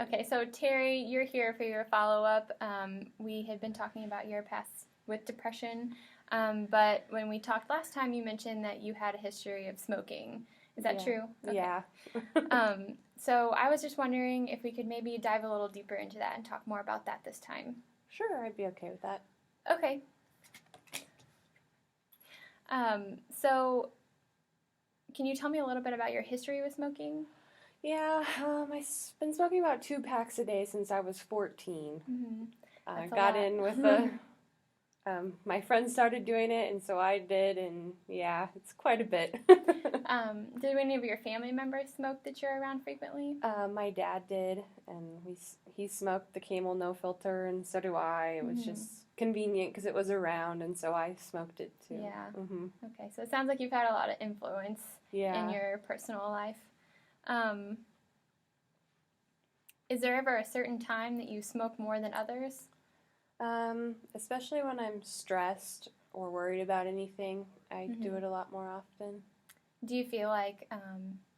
Okay, so Terry, you're here for your follow-up. We had been talking about your past with depression, but when we talked last time, you mentioned that you had a history of smoking. Is that true? Okay. Yeah. So I was just wondering if we could maybe dive a little deeper into that and talk more about that this time. Sure, I'd be okay with that. Okay. So can you tell me a little bit about your history with smoking? Yeah, I've been smoking about 2 packs a day since I was 14. Mm-hmm. I got in with my friends started doing it, and so I did, and yeah, it's quite a bit. Did any of your family members smoke that you're around frequently? My dad did, and he smoked the Camel no filter, and so do I. It was just convenient because it was around, and so I smoked it too. Yeah. Mm-hmm. Okay, so it sounds like you've had a lot of influence in your personal life. Is there ever a certain time that you smoke more than others? Especially when I'm stressed or worried about anything, I do it a lot more often. Do you feel like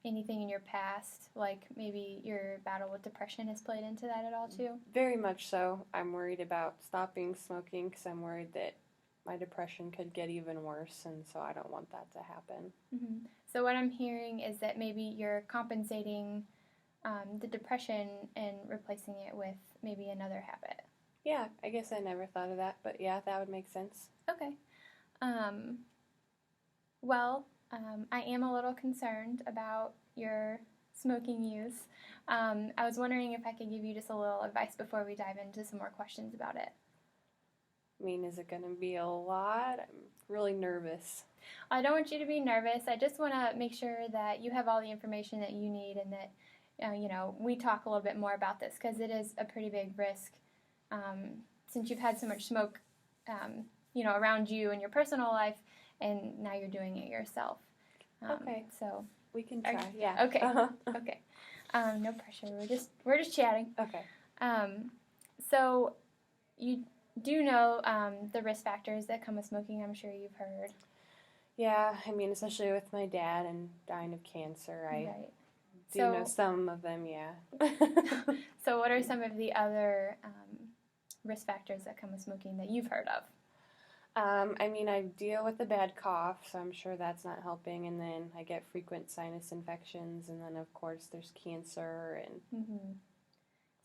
anything in your past, like maybe your battle with depression, has played into that at all too? Very much so. I'm worried about stopping smoking because I'm worried that my depression could get even worse, and so I don't want that to happen. Mm-hmm. So what I'm hearing is that maybe you're compensating the depression and replacing it with maybe another habit. Yeah, I guess I never thought of that, but yeah, that would make sense. Okay. I am a little concerned about your smoking use. I was wondering if I could give you just a little advice before we dive into some more questions about it. I mean, is it going to be a lot? I'm really nervous. I don't want you to be nervous. I just want to make sure that you have all the information that you need and that, we talk a little bit more about this because it is a pretty big risk. Since you've had so much smoke, around you in your personal life, and now you're doing it yourself. Okay. So we can try. Yeah. Okay. Okay. No pressure. We're just chatting. Okay. So you do know the risk factors that come with smoking. I'm sure you've heard. Yeah. I mean, especially with my dad and dying of cancer, I do know some of them. Yeah. So what are some of the other risk factors that come with smoking that you've heard of? I mean, I deal with a bad cough, so I'm sure that's not helping. And then I get frequent sinus infections, and then of course there's cancer and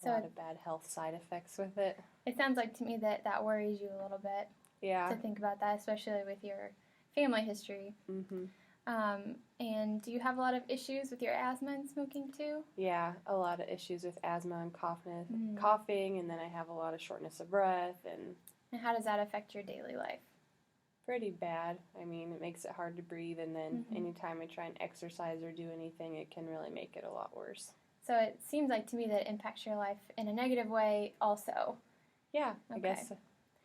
a lot of bad health side effects with it. It sounds like to me that worries you a little bit. Yeah. To think about that, especially with your family history. Mm-hmm. And do you have a lot of issues with your asthma and smoking too? Yeah, a lot of issues with asthma and coughing, and then I have a lot of shortness of breath. And how does that affect your daily life? Pretty bad. I mean, it makes it hard to breathe, and then anytime I try and exercise or do anything, it can really make it a lot worse. So it seems like to me that it impacts your life in a negative way also. Yeah, I guess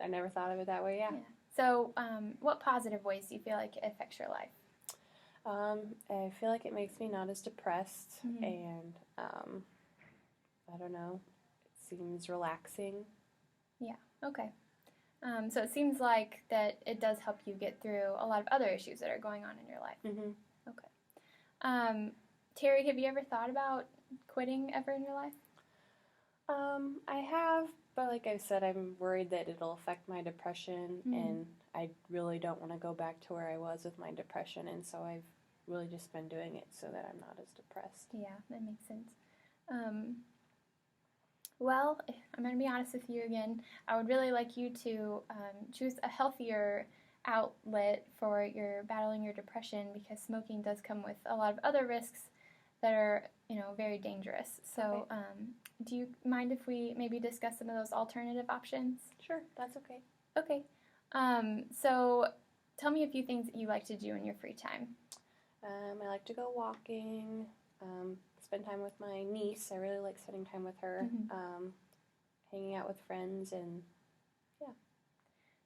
I never thought of it that way, yeah. So what positive ways do you feel like it affects your life? I feel like it makes me not as depressed, and I don't know, it seems relaxing. Yeah, okay. So it seems like that it does help you get through a lot of other issues that are going on in your life. Mm-hmm. Okay. Terry, have you ever thought about quitting ever in your life? I have, but like I said, I'm worried that it'll affect my depression, and I really don't want to go back to where I was with my depression, and so I've really just been doing it so that I'm not as depressed. Yeah, that makes sense. Well, I'm going to be honest with you again. I would really like you to choose a healthier outlet for your battling your depression because smoking does come with a lot of other risks that are, very dangerous. So, do you mind if we maybe discuss some of those alternative options? Sure, that's okay. Okay. So, tell me a few things that you like to do in your free time. I like to go walking. Spend time with my niece. I really like spending time with her, hanging out with friends, and yeah.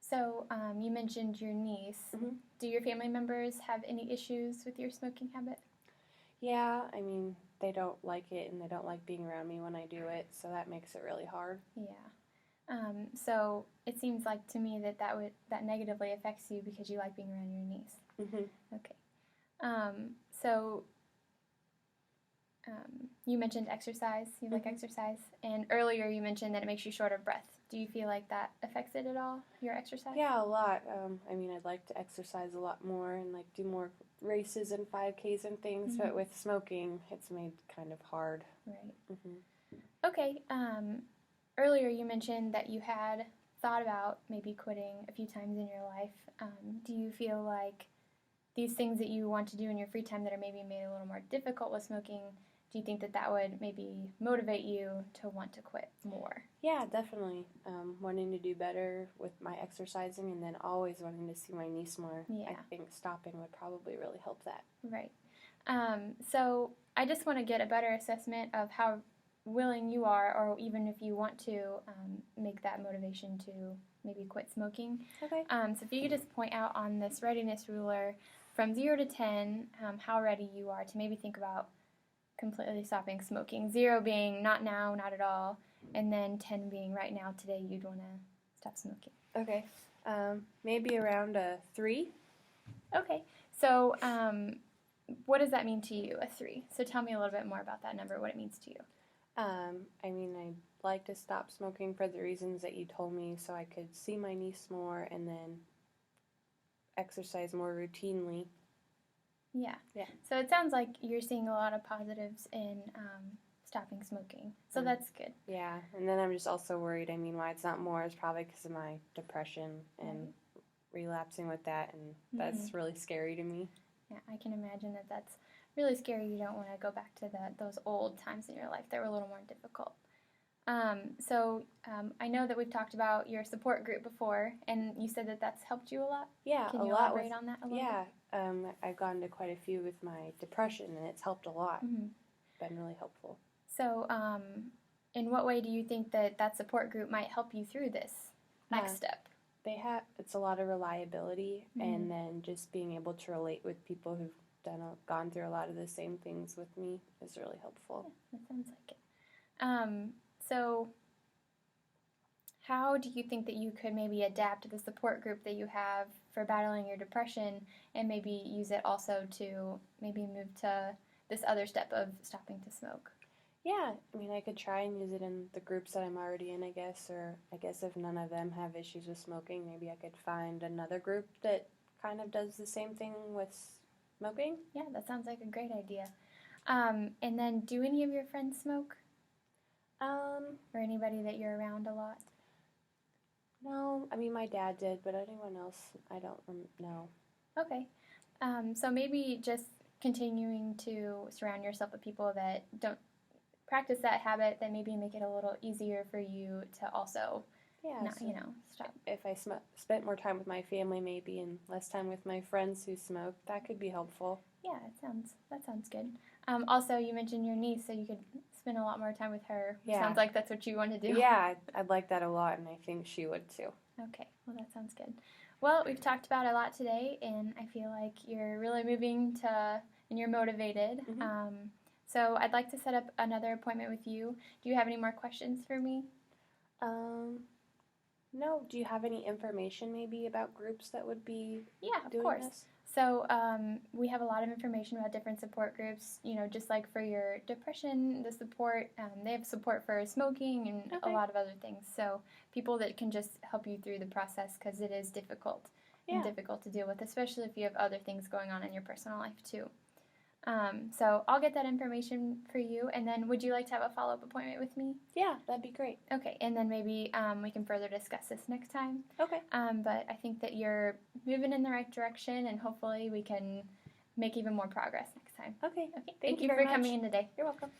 So you mentioned your niece. Do your family members have any issues with your smoking habit? Yeah, I mean, they don't like it, and they don't like being around me when I do it, so that makes it really hard. Yeah. So it seems like to me that negatively affects you because you like being around your niece. Okay. So, do you mind if we maybe discuss some of those alternative options? Sure, that's okay. Okay. Okay. So, tell me a few things that you like to do in your free time. I like to go walking. Spend time with my niece. Hanging out with friends, and yeah. you mentioned exercise. You like exercise. And earlier you mentioned that it makes you short of breath. Do you feel like that affects it at all, your exercise? Yeah, a lot. I mean, I'd like to exercise a lot more and like do more races and 5Ks and things, but with smoking, it's made kind of hard. Right. Mm-hmm. Okay. Earlier you mentioned that you had thought about maybe quitting a few times in your life. Do you feel like these things that you want to do in your free time that are maybe made a little more difficult with smoking, do you think that that would maybe motivate you to want to quit more? Yeah, definitely. Wanting to do better with my exercising and then always wanting to see my niece more. Yeah. I think stopping would probably really help that. Right. So I just want to get a better assessment of how willing you are, or even if you want to make that motivation to maybe quit smoking. Okay. So if you could just point out on this readiness ruler from 0 to 10 how ready you are to maybe think about completely stopping smoking. 0 being not now, not at all, and then 10 being right now, today, you'd want to stop smoking. Okay. Maybe around a 3. Okay. So what does that mean to you, a 3? So tell me a little bit more about that number, what it means to you. I mean, I'd like to stop smoking for the reasons that you told me so I could see my niece more and then exercise more routinely. Yeah. Yeah. So it sounds like you're seeing a lot of positives in stopping smoking. So that's good. Yeah. And then I'm just also worried. I mean, why it's not more is probably because of my depression and relapsing with that. And that's really scary to me. Yeah, I can imagine that that's really scary. You don't want to go back to those old times in your life that were a little more difficult. I know that we've talked about your support group before, and you said that that's helped you a lot. Yeah, Can you elaborate on that a little bit? Yeah, I've gone to quite a few with my depression, and it's helped a lot. Been really helpful. So, in what way do you think that support group might help you through this next step? It's a lot of reliability, and then just being able to relate with people who've gone through a lot of the same things with me is really helpful. Yeah, that sounds like it. So, how do you think that you could maybe adapt the support group that you have for battling your depression and maybe use it also to maybe move to this other step of stopping to smoke? Yeah, I mean, I could try and use it in the groups that I'm already in, I guess, or I guess if none of them have issues with smoking, maybe I could find another group that kind of does the same thing with smoking. Yeah, that sounds like a great idea. And then, do any of your friends smoke? Or anybody that you're around a lot? No, I mean, my dad did, but anyone else, I don't know. Okay. So maybe just continuing to surround yourself with people that don't practice that habit, that maybe make it a little easier for you to also stop. If I spent more time with my family maybe and less time with my friends who smoke, that could be helpful. Yeah, that sounds good. Also, you mentioned your niece, so you could spend a lot more time with her. Yeah. Sounds like that's what you want to do. Yeah, I'd like that a lot, and I think she would too. Okay, well, that sounds good. Well, we've talked about a lot today, and I feel like you're really moving and you're motivated. So I'd like to set up another appointment with you. Do you have any more questions for me? No. Do you have any information maybe about groups that would be doing this? So we have a lot of information about different support groups, just like for your depression, the support, they have support for smoking and a lot of other things. So people that can just help you through the process, because it is difficult and difficult to deal with, especially if you have other things going on in your personal life too. So I'll get that information for you, and then would you like to have a follow-up appointment with me? Yeah, that'd be great. Okay, and then maybe we can further discuss this next time. Okay. But I think that you're moving in the right direction, and hopefully we can make even more progress next time. Okay. Thank you for coming in today. You're welcome.